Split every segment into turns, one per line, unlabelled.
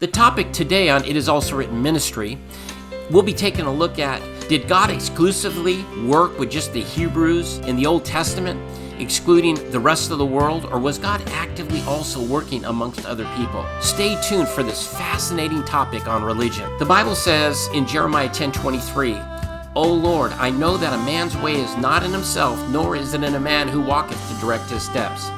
The topic today on It Is Also Written Ministry, we'll be taking a look at, did God exclusively work with just the Hebrews in the Old Testament, excluding the rest of the world, or was God actively also working amongst other people? Stay tuned for this fascinating topic on religion. The Bible says in Jeremiah 10:23, O Lord, I know that a man's way is not in himself, nor is it in a man who walketh to direct his steps.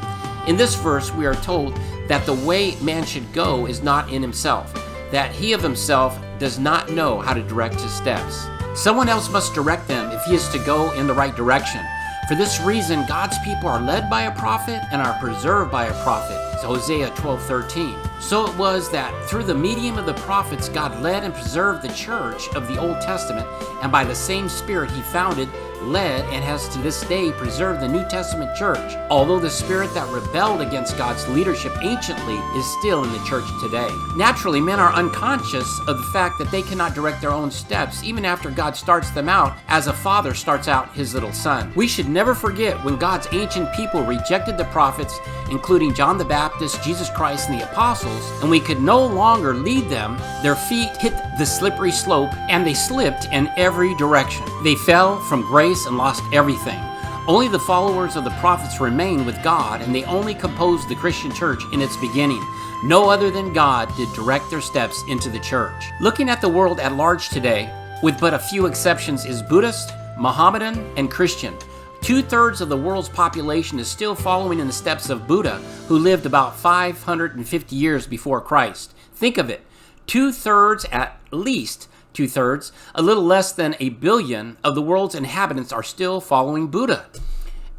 In this verse, we are told that the way man should go is not in himself, that he of himself does not know how to direct his steps. Someone else must direct them if he is to go in the right direction. For this reason, God's people are led by a prophet and are preserved by a prophet. It's Hosea 12:13. So it was that through the medium of the prophets, God led and preserved the church of the Old Testament, and by the same Spirit he founded, led, and has to this day preserved the New Testament church, although the spirit that rebelled against God's leadership anciently is still in the church today. Naturally, men are unconscious of the fact that they cannot direct their own steps, even after God starts them out as a father starts out his little son. We should never forget when God's ancient people rejected the prophets, including John the Baptist, Jesus Christ, and the apostles, and we could no longer lead them. Their feet hit the slippery slope, and they slipped in every direction. They fell from grace and lost everything. Only the followers of the prophets remained with God, and they only composed the Christian church in its beginning. No other than God did direct their steps into the church. Looking at the world at large today, with but a few exceptions, is Buddhist, Mohammedan, and Christian. 2/3 of the world's population is still following in the steps of Buddha, who lived about 550 years before Christ. Think of it, 2/3, at least 2/3, a little less than 1 billion of the world's inhabitants are still following Buddha.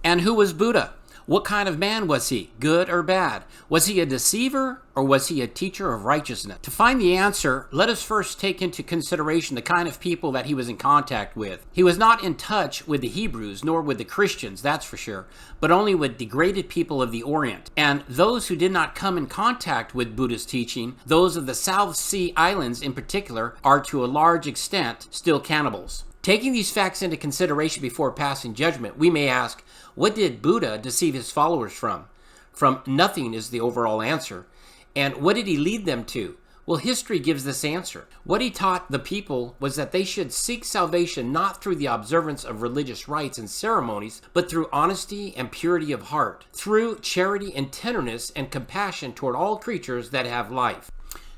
And who was Buddha? What kind of man was he? Good or bad? Was he a deceiver or was he a teacher of righteousness? To find the answer, let us first take into consideration the kind of people that he was in contact with. He was not in touch with the Hebrews nor with the Christians, that's for sure, but only with degraded people of the Orient. And those who did not come in contact with Buddha's teaching, those of the South Sea Islands in particular, are to a large extent still cannibals. Taking these facts into consideration before passing judgment, we may ask, what did Buddha deceive his followers from? From nothing is the overall answer. And what did he lead them to? Well, history gives this answer. What he taught the people was that they should seek salvation not through the observance of religious rites and ceremonies, but through honesty and purity of heart, through charity and tenderness and compassion toward all creatures that have life.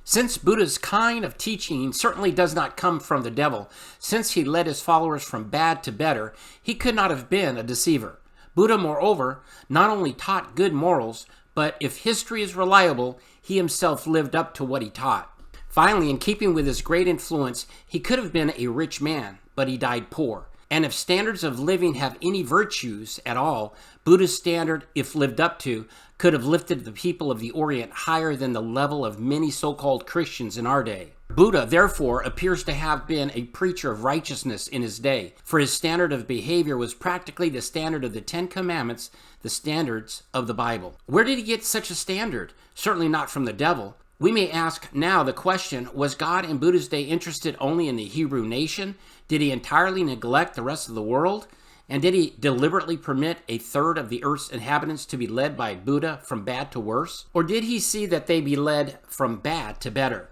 Since Buddha's kind of teaching certainly does not come from the devil, since he led his followers from bad to better, he could not have been a deceiver. Buddha, moreover, not only taught good morals, but if history is reliable, he himself lived up to what he taught. Finally, in keeping with his great influence, he could have been a rich man, but he died poor. And if standards of living have any virtues at all, Buddha's standard, if lived up to, could have lifted the people of the Orient higher than the level of many so-called Christians in our day. Buddha, therefore, appears to have been a preacher of righteousness in his day, for his standard of behavior was practically the standard of the Ten Commandments, the standards of the Bible. Where did he get such a standard? Certainly not from the devil. We may ask now the question, was God in Buddha's day interested only in the Hebrew nation? Did he entirely neglect the rest of the world? And did he deliberately permit 1/3 of the earth's inhabitants to be led by Buddha from bad to worse? Or did he see that they be led from bad to better?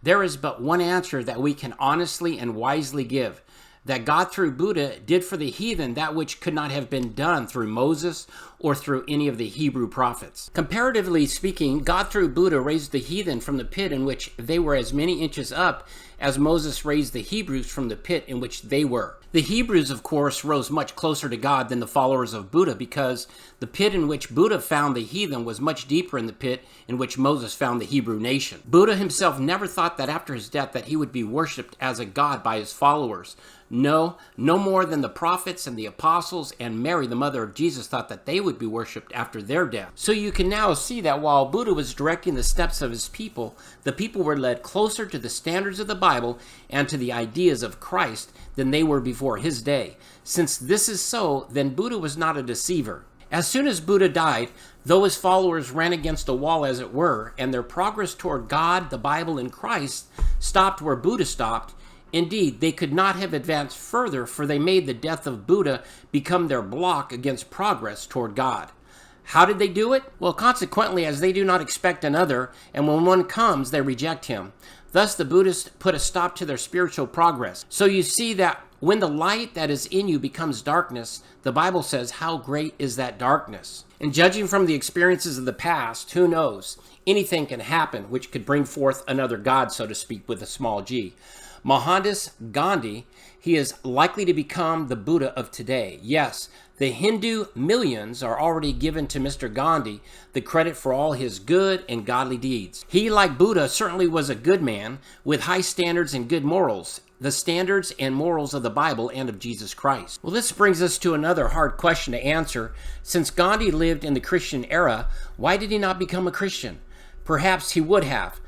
There is but one answer that we can honestly and wisely give, that God through Buddha did for the heathen that which could not have been done through Moses or through any of the Hebrew prophets. Comparatively speaking, God through Buddha raised the heathen from the pit in which they were as many inches up as Moses raised the Hebrews from the pit in which they were. The Hebrews, of course, rose much closer to God than the followers of Buddha, because the pit in which Buddha found the heathen was much deeper in the pit in which Moses found the Hebrew nation. Buddha himself never thought that after his death that he would be worshipped as a god by his followers. No more than the prophets and the apostles and Mary, the mother of Jesus, thought that they would be worshipped after their death. So you can now see that while Buddha was directing the steps of his people, the people were led closer to the standards of the Bible and to the ideas of Christ than they were before his day. Since this is so, then Buddha was not a deceiver. As soon as Buddha died, though his followers ran against a wall as it were, and their progress toward God, the Bible, and Christ stopped where Buddha stopped, indeed, they could not have advanced further, for they made the death of Buddha become their block against progress toward God. How did they do it? Well, consequently, as they do not expect another, and when one comes, they reject him. Thus, the Buddhists put a stop to their spiritual progress. So you see that when the light that is in you becomes darkness, the Bible says, how great is that darkness? And judging from the experiences of the past, who knows? Anything can happen which could bring forth another God, so to speak, with a small g. Mohandas Gandhi, he is likely to become the Buddha of today. Yes, the Hindu millions are already given to Mr. Gandhi the credit for all his good and godly deeds. He, like Buddha, certainly was a good man with high standards and good morals, the standards and morals of the Bible and of Jesus Christ. Well, this brings us to another hard question to answer. Since Gandhi lived in the Christian era, why did he not become a Christian? Perhaps he would have.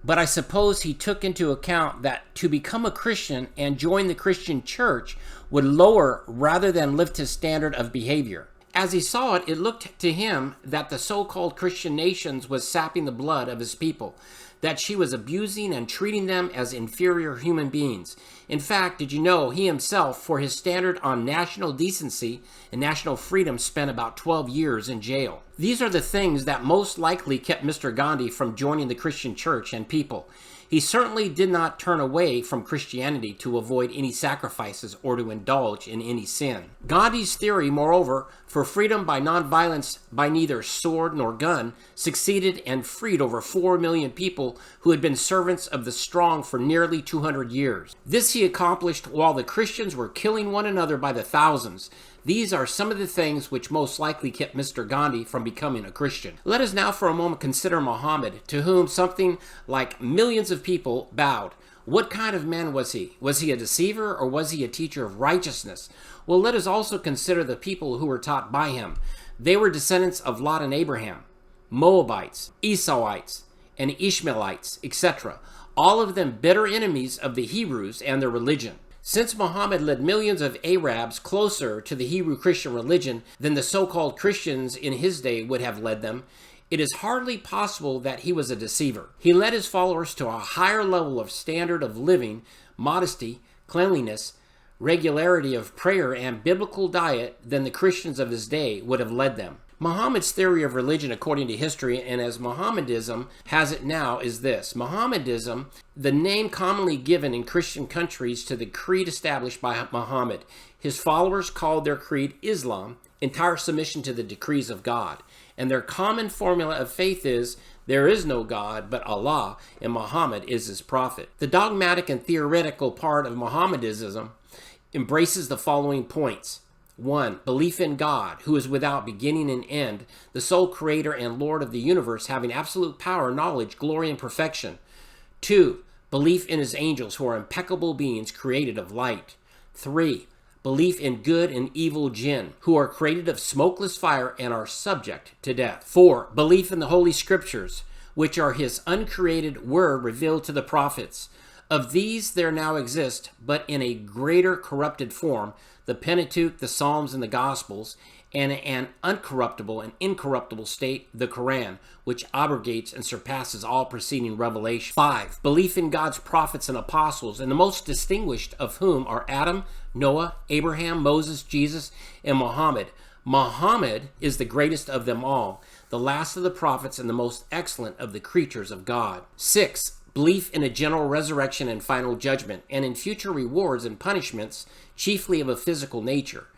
But I suppose he took into account that to become a Christian and join the Christian church would lower rather than lift his standard of behavior. As he saw it, it looked to him that the so-called Christian nations was sapping the blood of his people, that she was abusing and treating them as inferior human beings. In fact, did you know he himself, for his standard on national decency and national freedom, spent about 12 years in jail? These are the things that most likely kept Mr. Gandhi from joining the Christian church and people. He certainly did not turn away from Christianity to avoid any sacrifices or to indulge in any sin. Gandhi's theory, moreover, for freedom by nonviolence by neither sword nor gun, succeeded and freed over 4 million people who had been servants of the strong for nearly 200 years. This he accomplished while the Christians were killing one another by the thousands. These are some of the things which most likely kept Mr. Gandhi from becoming a Christian. Let us now for a moment consider Muhammad, to whom something like millions of people bowed. What kind of man was he? Was he a deceiver, or was he a teacher of righteousness? Well, let us also consider the people who were taught by him. They were descendants of Lot and Abraham, Moabites, Esauites, and Ishmaelites, etc. All of them bitter enemies of the Hebrews and their religion. Since Muhammad led millions of Arabs closer to the Hebrew Christian religion than the so-called Christians in his day would have led them, it is hardly possible that he was a deceiver. He led his followers to a higher level of standard of living, modesty, cleanliness, regularity of prayer, and biblical diet than the Christians of his day would have led them. Muhammad's theory of religion, according to history, and as Mohammedanism has it now, is this. Mohammedanism, the name commonly given in Christian countries to the creed established by Muhammad. His followers called their creed Islam, entire submission to the decrees of God. And their common formula of faith is, there is no God but Allah, and Muhammad is his prophet. The dogmatic and theoretical part of Mohammedanism embraces the following points. 1. Belief in God, who is without beginning and end, the sole creator and Lord of the universe, having absolute power, knowledge, glory, and perfection. 2. Belief in his angels, who are impeccable beings created of light. 3. Belief in good and evil jinn, who are created of smokeless fire and are subject to death. 4. Belief in the Holy Scriptures, which are his uncreated word revealed to the prophets. Of these there now exist, but in a greater corrupted form, the Pentateuch, the Psalms, and the Gospels, and an uncorruptible and incorruptible state, the Quran, which abrogates and surpasses all preceding revelation. 5. Belief in God's prophets and apostles, and the most distinguished of whom are Adam, Noah, Abraham, Moses, Jesus, and Muhammad. Muhammad is the greatest of them all, the last of the prophets and the most excellent of the creatures of God. 6. Belief in a general resurrection and final judgment, and in future rewards and punishments, chiefly of a physical nature.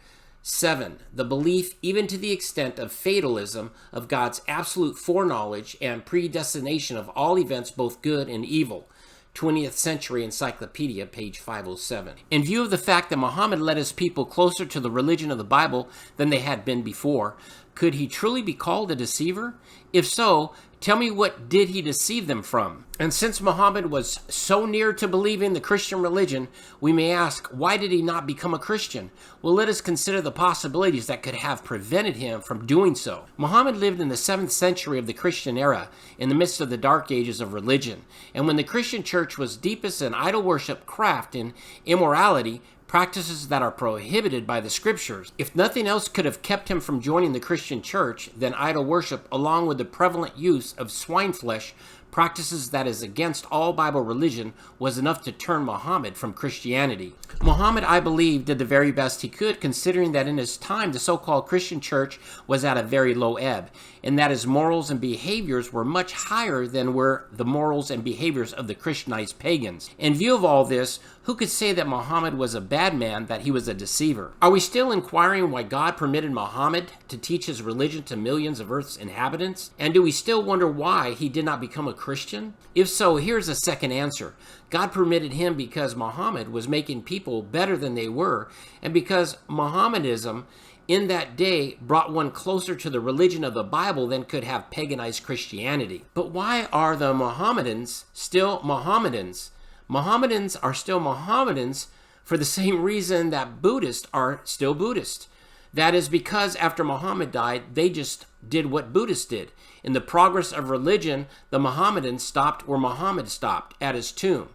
7. The belief, even to the extent of fatalism, of God's absolute foreknowledge and predestination of all events, both good and evil. 20th Century Encyclopedia, page 507. In view of the fact that Muhammad led his people closer to the religion of the Bible than they had been before, could he truly be called a deceiver? If so, tell me, what did he deceive them from? And since Muhammad was so near to believing the Christian religion, we may ask, why did he not become a Christian? Well, let us consider the possibilities that could have prevented him from doing so. Muhammad lived in the 7th century of the Christian era, in the midst of the dark ages of religion. And when the Christian church was deepest in idol worship, craft, and immorality, practices that are prohibited by the scriptures. If nothing else could have kept him from joining the Christian church, then idol worship, along with the prevalent use of swine flesh, practices that is against all Bible religion, was enough to turn Muhammad from Christianity. Muhammad, I believe, did the very best he could, considering that in his time the so-called Christian church was at a very low ebb, and that his morals and behaviors were much higher than were the morals and behaviors of the Christianized pagans. In view of all this, who could say that Muhammad was a bad man, that he was a deceiver? Are we still inquiring why God permitted Muhammad to teach his religion to millions of Earth's inhabitants? And do we still wonder why he did not become a Christian? If so, here's a second answer. God permitted him because Muhammad was making people better than they were, and because Mohammedanism in that day brought one closer to the religion of the Bible than could have paganized Christianity. But why are the Mohammedans still Mohammedans? Mohammedans are still Mohammedans for the same reason that Buddhists are still Buddhists. That is because after Muhammad died, they just did what Buddhists did. In the progress of religion, the Mohammedans stopped where Muhammad stopped, at his tomb.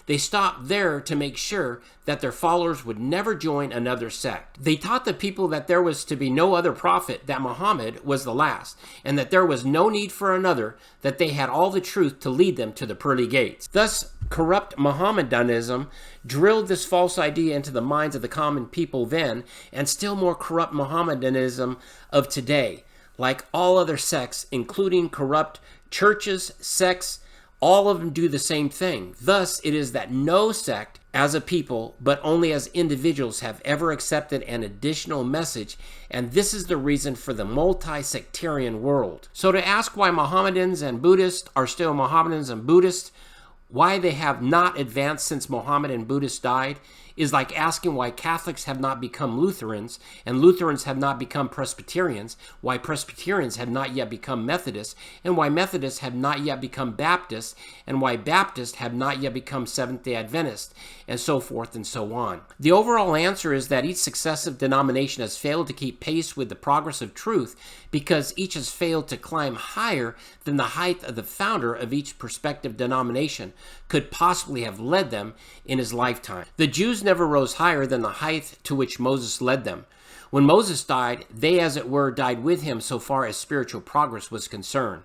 They stopped there to make sure that their followers would never join another sect. They taught the people that there was to be no other prophet, that Muhammad was the last, and that there was no need for another, that they had all the truth to lead them to the pearly gates. Thus, corrupt Mohammedanism drilled this false idea into the minds of the common people then, and still more corrupt Mohammedanism of today. Like all other sects, including corrupt churches, sects, all of them do the same thing. Thus, it is that no sect as a people, but only as individuals, have ever accepted an additional message, and this is the reason for the multi-sectarian world. So to ask why Mohammedans and Buddhists are still Mohammedans and Buddhists, why they have not advanced since Muhammad and Buddhists died, is like asking why Catholics have not become Lutherans and Lutherans have not become Presbyterians, why Presbyterians have not yet become Methodists, and why Methodists have not yet become Baptists, and why Baptists have not yet become Seventh-day Adventists, and so forth and so on. The overall answer is that each successive denomination has failed to keep pace with the progress of truth because each has failed to climb higher than the height of the founder of each prospective denomination could possibly have led them in his lifetime. The Jews never rose higher than the height to which Moses led them. When Moses died, they, as it were, died with him so far as spiritual progress was concerned.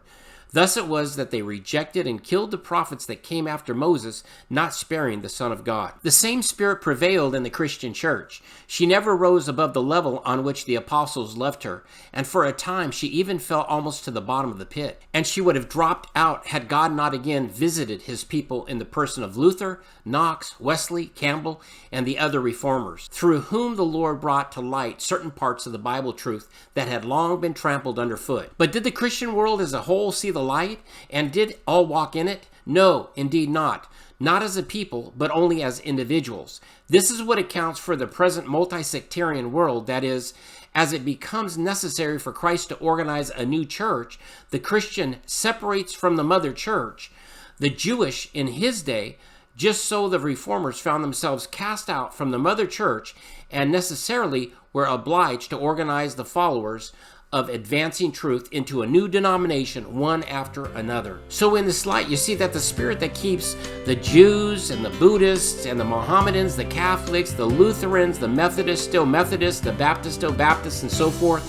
Thus it was that they rejected and killed the prophets that came after Moses, not sparing the Son of God. The same spirit prevailed in the Christian church. She never rose above the level on which the apostles left her, and for a time she even fell almost to the bottom of the pit. And she would have dropped out had God not again visited his people in the person of Luther, Knox, Wesley, Campbell, and the other reformers, through whom the Lord brought to light certain parts of the Bible truth that had long been trampled underfoot. But did the Christian world as a whole see the light, and did all walk in it? No, indeed not. Not as a people, but only as individuals. This is what accounts for the present multi-sectarian world, that is, as it becomes necessary for Christ to organize a new church, the Christian separates from the mother church. The Jewish in his day, just so the reformers found themselves cast out from the mother church and necessarily were obliged to organize the followers of advancing truth into a new denomination, one after another. So in this light, you see that the spirit that keeps the Jews and the Buddhists and the Mohammedans, the Catholics, the Lutherans, the Methodists still Methodists, the Baptists still Baptists, and so forth,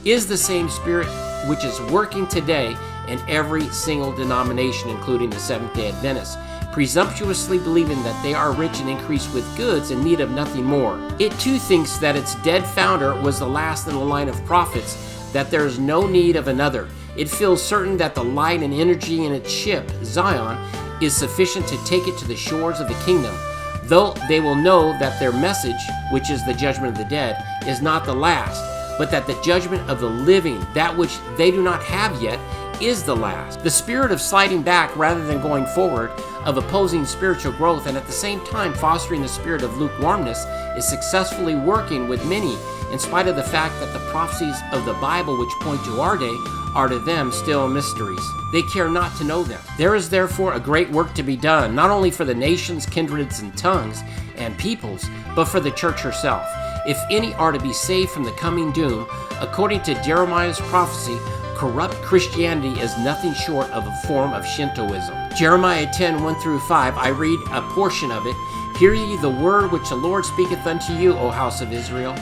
is the same spirit which is working today in every single denomination, including the Seventh-day Adventists, presumptuously believing that they are rich and increased with goods and need of nothing more. It too thinks that its dead founder was the last in the line of prophets, that there is no need of another. It feels certain that the light and energy in its ship, Zion, is sufficient to take it to the shores of the kingdom, though they will know that their message, which is the judgment of the dead, is not the last, but that the judgment of the living, that which they do not have yet, is the last. The spirit of sliding back rather than going forward, of opposing spiritual growth and at the same time fostering the spirit of lukewarmness, is successfully working with many, in spite of the fact that the prophecies of the Bible which point to our day are to them still mysteries. They care not to know them. There is therefore a great work to be done, not only for the nations, kindreds, and tongues, and peoples, but for the church herself. If any are to be saved from the coming doom, according to Jeremiah's prophecy, corrupt Christianity is nothing short of a form of Shintoism. Jeremiah 10:1-5, I read a portion of it. Hear ye the word which the Lord speaketh unto you, O house of Israel.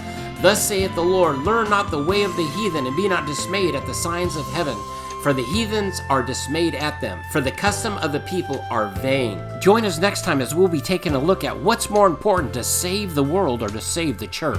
Thus saith the Lord, learn not the way of the heathen, and be not dismayed at the signs of heaven. For the heathens are dismayed at them, for the custom of the people are vain. Join us next time as we'll be taking a look at what's more important, to save the world or to save the church.